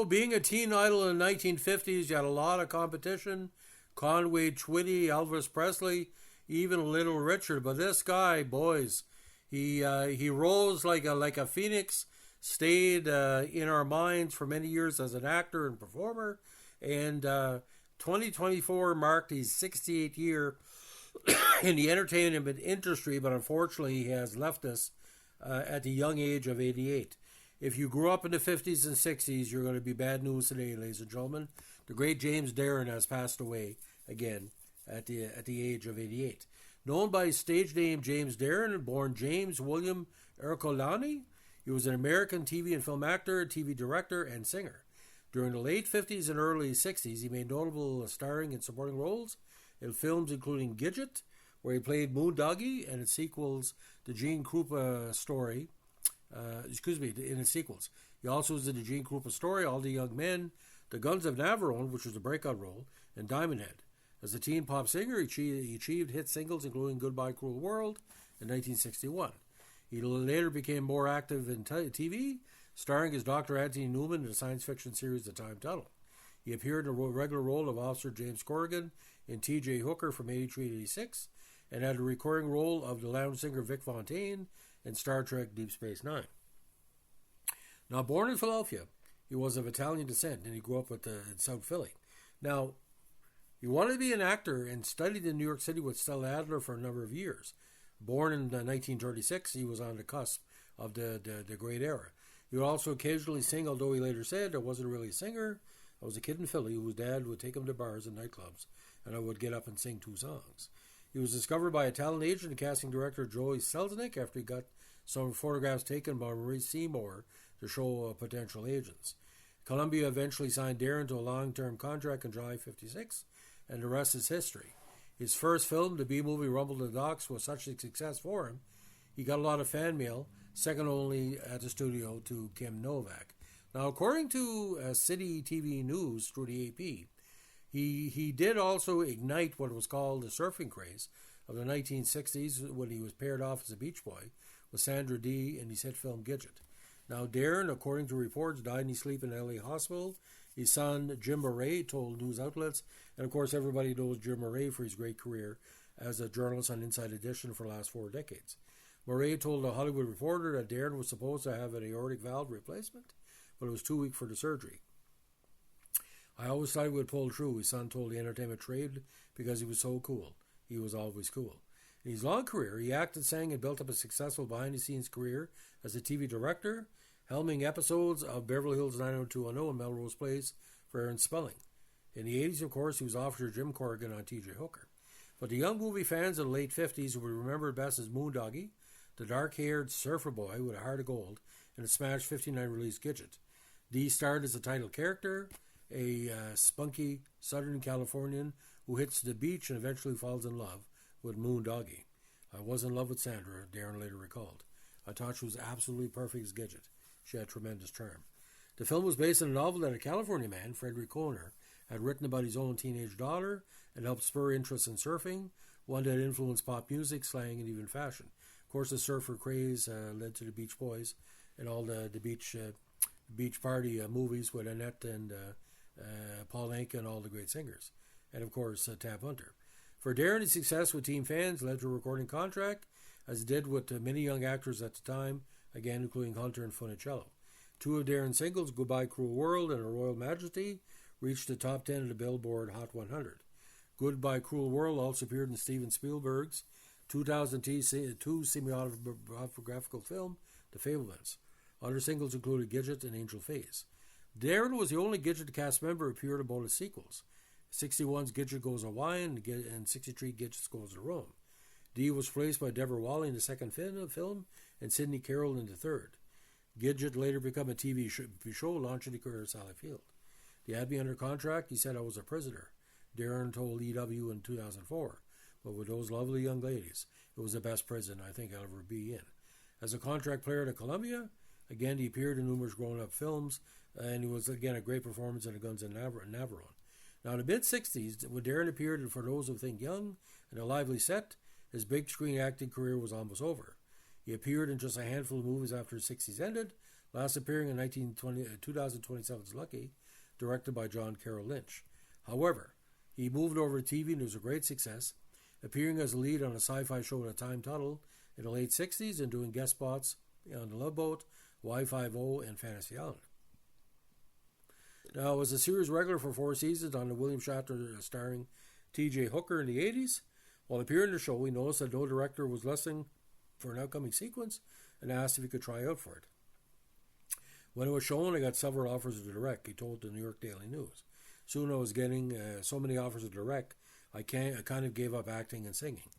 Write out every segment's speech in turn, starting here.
Being a teen idol in the 1950s, you had a lot of competition. Conway Twitty, Elvis Presley, even Little Richard. But this guy, boys, he rose like a phoenix, stayed in our minds for many years as an actor and performer, and 2024 marked his 68th year in the entertainment industry, but unfortunately he has left us at the young age of 88. If you grew up in the 50s and 60s, you're going to be bad news today, ladies and gentlemen. The great James Darren has passed away again at the age of 88. Known by his stage name James Darren, born James William Ercolani, he was an American TV and film actor, TV director, and singer. During the late 50s and early 60s, he made notable starring and supporting roles in films including Gidget, where he played Moondoggie, and its sequels, the Gene Krupa story. In its sequels. He also was in the Gene Krupa story, All the Young Men, The Guns of Navarone, which was a breakout role, and Diamond Head. As a teen pop singer, he achieved hit singles including Goodbye Cruel World in 1961. He later became more active in TV, starring as Dr. Anthony Newman in the science fiction series The Time Tunnel. He appeared in a regular role of Officer James Corrigan in T.J. Hooker from 83 to 86, and had a recurring role of the lounge singer Vic Fontaine in Star Trek Deep Space Nine. Now, born in Philadelphia, he was of Italian descent, and he grew up in South Philly. Now, he wanted to be an actor and studied in New York City with Stella Adler for a number of years. Born in 1936, he was on the cusp of the great era. He would also occasionally sing, although he later said, I wasn't really a singer. I was a kid in Philly whose dad would take him to bars and nightclubs, and I would get up and sing 2 songs. He was discovered by a talent agent and casting director Joey Selznick after he got some photographs taken by Marie Seymour to show potential agents. Columbia eventually signed Darren to a long-term contract in July 1956, and the rest is history. His first film, the B-movie Rumble the Docks, was such a success for him. He got a lot of fan mail, second only at the studio to Kim Novak. Now, according to City TV News through the AP, he did also ignite what was called the surfing craze of the 1960s when he was paired off as a beach boy with Sandra Dee in his hit film Gidget. Now, Darren, according to reports, died in his sleep in an LA hospital. His son, Jim Murray, told news outlets, and of course everybody knows Jim Murray for his great career as a journalist on Inside Edition for the last 4 decades. Murray told a Hollywood Reporter that Darren was supposed to have an aortic valve replacement, but it was too weak for the surgery. I always thought he would pull true, his son told the Entertainment Trade, because he was so cool. He was always cool. In his long career, he acted, sang, and built up a successful behind-the-scenes career as a TV director, helming episodes of Beverly Hills 90210 and Melrose Place for Aaron Spelling. In the 80s, of course, he was Officer Jim Corrigan on T.J. Hooker. But the young movie fans of the late 50s would remember best as Moondoggie, the dark-haired surfer boy with a heart of gold, in the Smash 59 release Gidget. Dee starred as the title character, a spunky Southern Californian who hits the beach and eventually falls in love with Moondoggie. I was in love with Sandra, Darren later recalled. I thought she was absolutely perfect as Gidget. She had tremendous charm. The film was based on a novel that a California man, Frederick Kohner, had written about his own teenage daughter and helped spur interest in surfing, one that influenced pop music, slang, and even fashion. Of course, the surfer craze led to the Beach Boys and all the beach party movies with Annette and Paul Anka and all the great singers. And, of course, Tab Hunter. For Darren, his success with teen fans led to a recording contract, as it did with many young actors at the time, again including Hunter and Funicello. 2 of Darren's singles, Goodbye Cruel World and Her Royal Majesty, reached the top 10 of the Billboard Hot 100. Goodbye Cruel World also appeared in Steven Spielberg's 2002 semi-autobiographical film, The Fablemans. Other singles included Gidget and Angel Face. Darren was the only Gidget cast member who appeared in both the sequels. 61's Gidget Goes Hawaii and 63 Gidget Goes to Rome. Dee was replaced by Deborah Wally in the second film and Sidney Carroll in the third. Gidget later became a TV show launching the career of Sally Field. They had me under contract. He said I was a prisoner. Darren told EW in 2004. But with those lovely young ladies, it was the best prison I think I'll ever be in. As a contract player at Columbia, again he appeared in numerous grown-up films, and he was again a great performance in The Guns of Navarone. Now in the mid-60s, when Darren appeared in For Those Who Think Young and A Lively Set, his big screen acting career was almost over. He appeared in just a handful of movies after the 60s ended, last appearing in 2027's Lucky, directed by John Carroll Lynch. However, he moved over to TV and was a great success, appearing as a lead on a sci-fi show at a time tunnel in the late 60s and doing guest spots on The Love Boat, Y50, and Fantasy Island. Now, it was a series regular for 4 seasons on the William Shatner starring T.J. Hooker in the 80s. While appearing in the show, we noticed that no director was listening for an upcoming sequence and asked if he could try out for it. When it was shown, I got several offers to direct, he told the New York Daily News. Soon I was getting so many offers to direct, I kind of gave up acting and singing.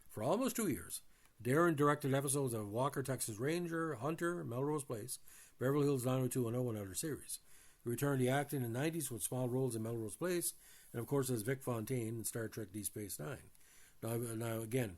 For almost 2 years, Darren directed episodes of Walker, Texas Ranger, Hunter, Melrose Place, Beverly Hills 90210, and other series. He returned to acting in the 90s with small roles in Melrose Place, and of course as Vic Fontaine in Star Trek Deep Space Nine. Now again,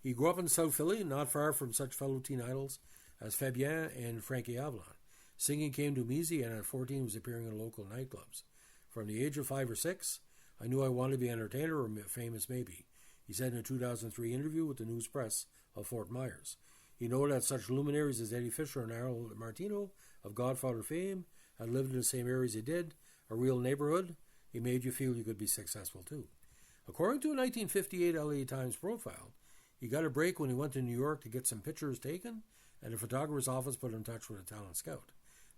he grew up in South Philly, not far from such fellow teen idols as Fabien and Frankie Avalon. Singing came to him easy, and at 14 was appearing in local nightclubs. From the age of 5 or 6, I knew I wanted to be an entertainer or famous maybe, he said in a 2003 interview with the News Press of Fort Myers. He noted that such luminaries as Eddie Fisher and Harold Martino of Godfather fame had lived in the same areas he did, a real neighborhood. He made you feel you could be successful too. According to a 1958 LA Times profile, he got a break when he went to New York to get some pictures taken, and the photographer's office put him in touch with a talent scout.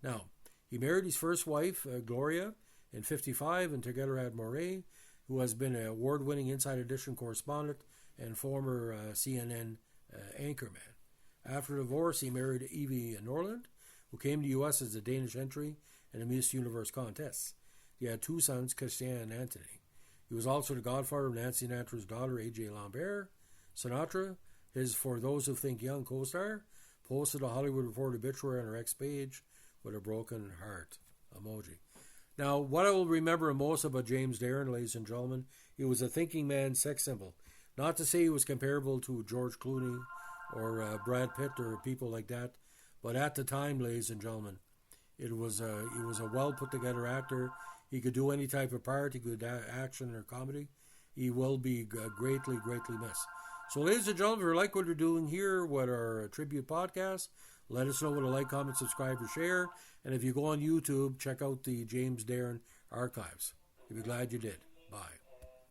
Now, he married his first wife, Gloria, in 1955, and together had Moray, who has been an award-winning Inside Edition correspondent and former CNN anchorman. After divorce, he married Evie Norland, who came to the U.S. as a Danish entry in the Miss Universe contests. He had 2 sons, Christian and Anthony. He was also the godfather of Nancy Sinatra's daughter, A.J. Lambert. Sinatra, his For Those Who Think Young co-star, posted a Hollywood Reporter obituary on her ex-page with a broken heart emoji. Now, what I will remember most about James Darren, ladies and gentlemen, he was a thinking man, sex symbol. Not to say he was comparable to George Clooney or Brad Pitt or people like that, but at the time, ladies and gentlemen, he was a well put together actor. He could do any type of part. He could action or comedy. He will be greatly, greatly missed. So, ladies and gentlemen, if you like what we're doing here with our tribute podcast, let us know with a like, comment, subscribe, or share. And if you go on YouTube, check out the James Darren archives. You'll be glad you did. Bye.